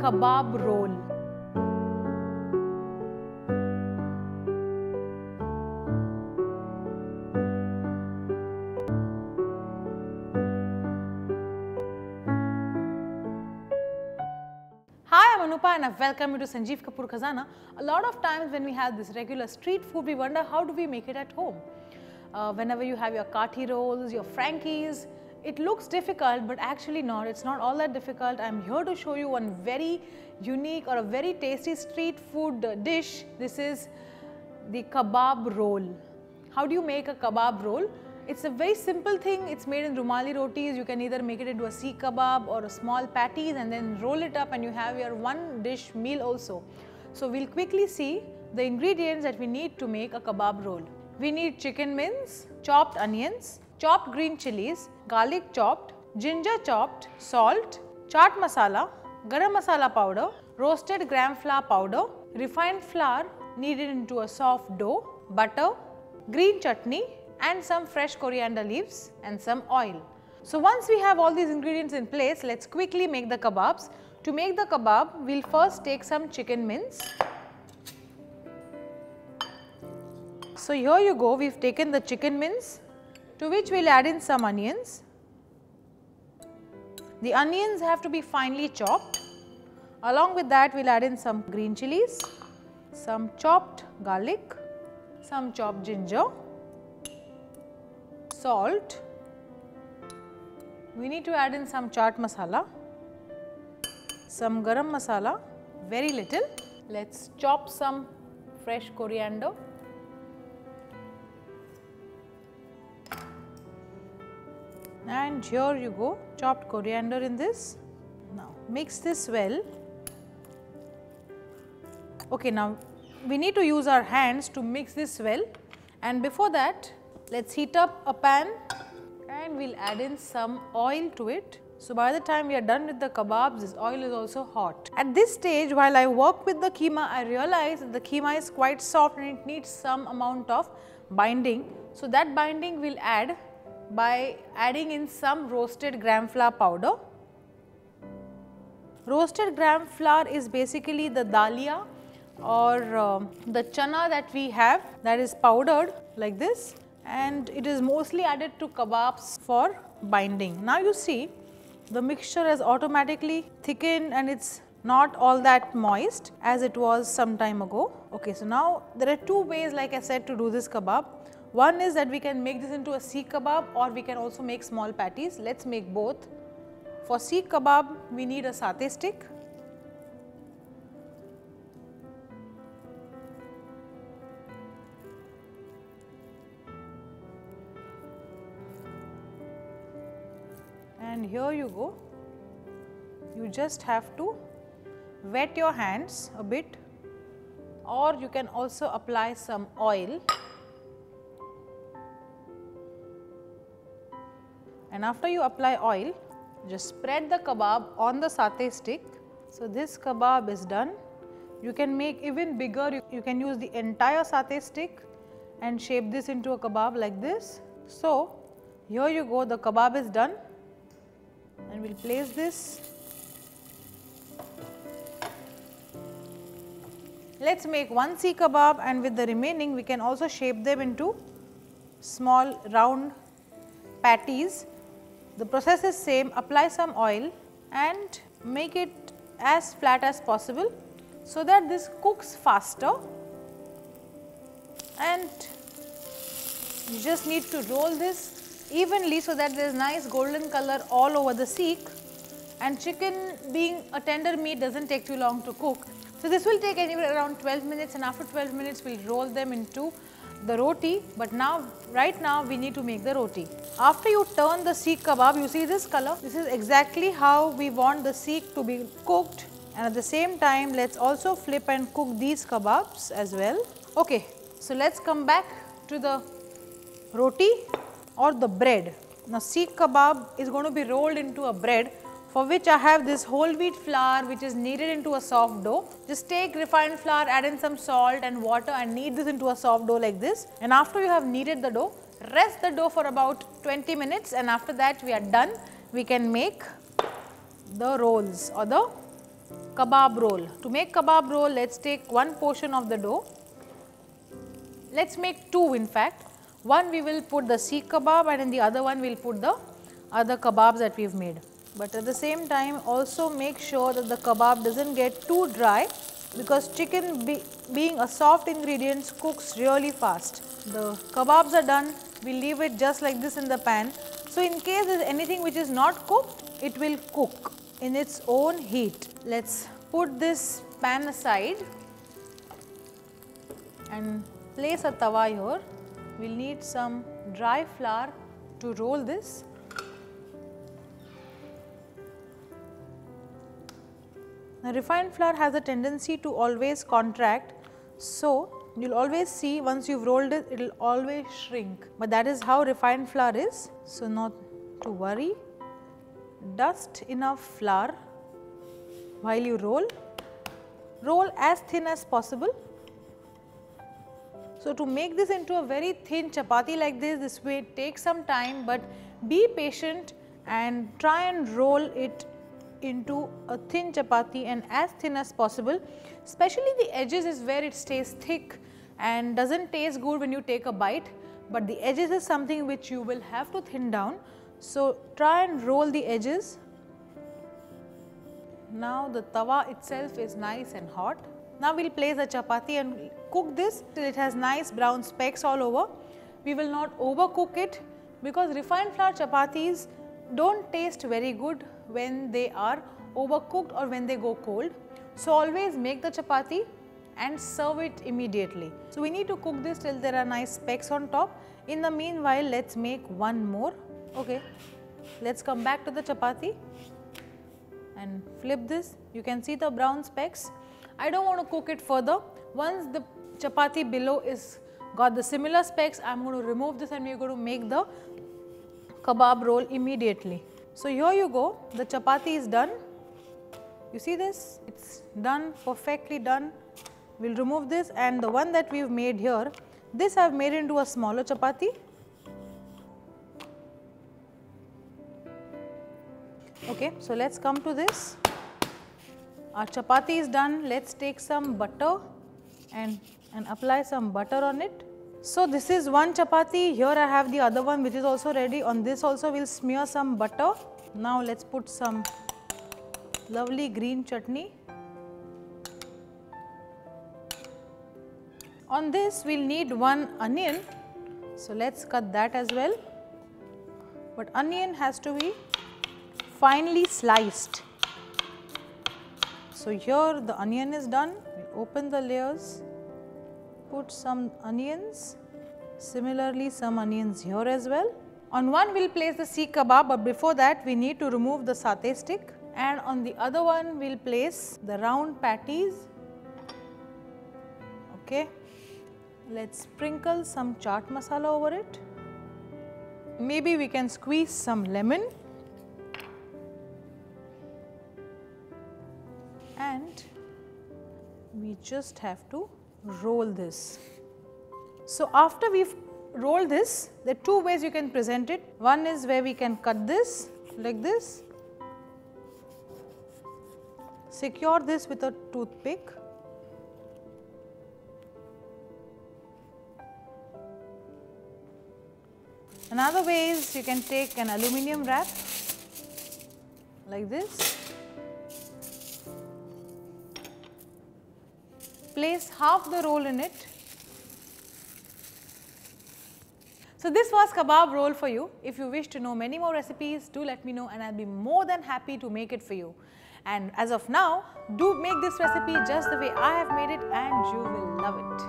kabab roll. Hi, I'm Anupa and I've welcomed you to Sanjeev Kapoor Khazana. A lot of times when we have this regular street food, we wonder how do we make it at home. Whenever you have your kathi rolls, your frankies, it looks difficult, but actually not. It's not all that difficult. I'm here to show you one very unique or a very tasty street food dish. This is the kabab roll. How do you make a kabab roll? It's a very simple thing. It's made in rumali rotis. You can either make it into a seekh kebab or a small patties and then roll it up and you have your one dish meal also. So we'll quickly see the ingredients that we need to make a kabab roll. We need chicken mince, chopped onions, chopped green chilies, garlic chopped, ginger chopped, salt, chaat masala, garam masala powder, roasted gram flour powder, refined flour kneaded into a soft dough, butter, green chutney and some fresh coriander leaves and some oil. So once we have all these ingredients in place, let's quickly make the kebabs. To make the kebab, we'll first take some chicken mince. So here you go, we've taken the chicken mince, to which we'll add in some onions. The onions have to be finely chopped. Along with that, we'll add in some green chilies, some chopped garlic, some chopped ginger, salt. We need to add in some chaat masala, some garam masala, very little. Let's chop some fresh coriander. And here you go, chopped coriander in this. Now mix this well. Okay, now we need to use our hands to mix this well, and before that let's heat up a pan and we'll add in some oil to it. So by the time we are done with the kebabs, this oil is also hot. At this stage, while I work with the keema, I realize that the keema is quite soft and it needs some amount of binding. So that binding we'll add by adding in some roasted gram flour powder. Roasted gram flour is basically the dalia or the chana that we have, that is powdered like this, and it is mostly added to kebabs for binding. Now you see the mixture has automatically thickened and it's not all that moist as it was some time ago. Okay, so now there are two ways, like I said, to do this kebab. One is that we can make this into a seekh kebab or we can also make small patties. Let's make both. For seekh kebab, we need a satay stick. And here you go. You just have to wet your hands a bit, or you can also apply some oil. And after you apply oil, just spread the kebab on the satay stick. So this kebab is done. You can make even bigger. You can use the entire satay stick and shape this into a kebab like this. So here you go, the kebab is done. And we'll place this. Let's make one seekh kebab, and with the remaining we can also shape them into small round patties. The process is same. Apply some oil and make it as flat as possible so that this cooks faster, and you just need to roll this evenly so that there is nice golden color all over the seekh, and chicken being a tender meat doesn't take too long to cook. So this will take anywhere around 12 minutes, and after 12 minutes we'll roll them into the roti, but now right now we need to make the roti. After you turn the seekh kebab, you see this color, this is exactly how we want the seekh to be cooked, and at the same time let's also flip and cook these kebabs as well. Okay, so let's come back to the roti or the bread. Now seekh kebab is going to be rolled into a bread, for which I have this whole wheat flour which is kneaded into a soft dough. Just take refined flour, add in some salt and water and knead this into a soft dough like this. And after you have kneaded the dough, rest the dough for about 20 minutes, and after that we are done. We can make the rolls or the kebab roll. To make kebab roll, let's take one portion of the dough. Let's make two in fact. One we will put the seekh kebab and in the other one we will put the other kebabs that we have made. But at the same time also make sure that the kebab doesn't get too dry, because chicken being a soft ingredient cooks really fast. The kebabs are done, we leave it just like this in the pan. So in case there is anything which is not cooked, it will cook in its own heat. Let's put this pan aside and place a tawa here. We will need some dry flour to roll this. Now refined flour has a tendency to always contract, so you will always see once you have rolled it, it will always shrink, but that is how refined flour is. So not to worry, dust enough flour while you roll as thin as possible. So to make this into a very thin chapati like this way takes some time, but be patient and try and roll it into a thin chapati and as thin as possible. Especially the edges is where it stays thick and doesn't taste good when you take a bite, but the edges is something which you will have to thin down. So try and roll the edges. Now the tawa itself is nice and hot. Now we will place the chapati and cook this till it has nice brown specks all over. We will not overcook it, because refined flour chapatis don't taste very good when they are overcooked or when they go cold. So always make the chapati and serve it immediately. So we need to cook this till there are nice specks on top. In the meanwhile, let's make one more. Okay, let's come back to the chapati and flip this. You can see the brown specks. I don't want to cook it further. Once the chapati below is got the similar specks, I am going to remove this and we are going to make the kebab roll immediately. So here you go, the chapati is done. You see this? It's done, perfectly done. We will remove this, and the one that we have made here, this I have made into a smaller chapati. Okay, so let's come to this. Our chapati is done. Let's take some butter and apply some butter on it. So this is one chapati. Here I have the other one which is also ready. On this also we will smear some butter. Now let's put some lovely green chutney. On this we will need one onion. So let's cut that as well. But onion has to be finely sliced. So here the onion is done. We open the layers, put some onions, similarly some onions here as well. On one we will place the seekh kebab, but before that we need to remove the satay stick, and on the other one we will place the round patties. Okay, let's sprinkle some chaat masala over it. Maybe we can squeeze some lemon. And we just have to roll this. So after we've rolled this, there are two ways you can present it. One is where we can cut this like this, secure this with a toothpick, another way is you can take an aluminium wrap like this, place half the roll in it. So this was kebab roll for you. If you wish to know many more recipes, do let me know and I will be more than happy to make it for you. And as of now, do make this recipe just the way I have made it and you will love it.